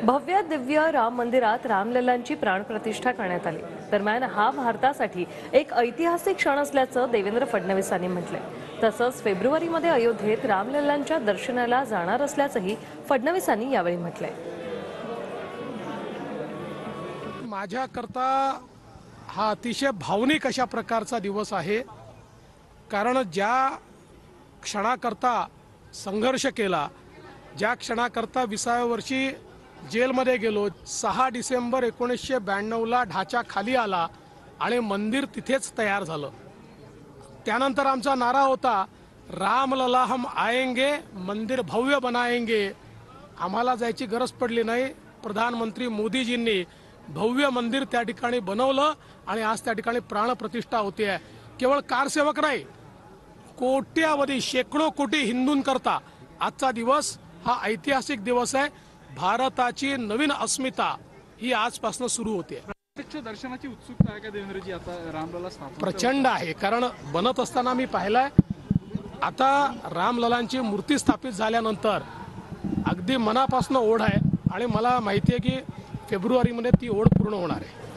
भव्य दिव्य राम मंदिरात रामलल्लांची प्राणप्रतिष्ठा करण्यात आली। दरम्यान हा भारतासाठी एक ऐतिहासिक क्षण असल्याचं देवेंद्र फडणवीसांनी म्हटलंय। तसंच फेब्रुवारीमध्ये अयोध्येत रामलल्लांच्या दर्शनाला जाणार असल्याचंही फडणवीसांनी यावेळी म्हटलंय। माझ्याकरता हा अतिशय भावनिक अशा प्रकारचा दिवस आहे, कारण ज्या क्षणाकरता संघर्ष केला, ज्या क्षणाकरता 20व्या वर्षी जेलमध्ये गेलो, 6 डिसेंबर 1992ला ढाचा खाली आला आणि मंदिर तिथेच तयार झालं। त्यानंतर आमचा नारा होता, रामलला हम आएंगे, मंदिर भव्य बनाएंगे। आम्हाला जायची गरज पडली नाही। प्रधानमंत्री मोदीजींनी भव्य मंदिर त्या ठिकाणी बनवलं आणि आज त्या ठिकाणी प्राणप्रतिष्ठा होते। केवळ कारसेवक नाही, कोट्यावधी शेकडो कोटी हिंदूंकरता आजचा दिवस हा ऐतिहासिक दिवस आहे। भारताची नवीन अस्मिता ही आजपासून सुरू होते। प्रत्यक्ष दर्शनाची उत्सुकता आहे का देवेंद्रजी? आता रामलला स्थापना प्रचंड आहे, कारण बनत असताना मी पाहिलंय। आता रामललांची मूर्ती स्थापित झाल्यानंतर अगदी मनापासून ओढ आहे आणि मला माहिती आहे की फेब्रुवारीमध्ये ती ओढ पूर्ण होणार आहे।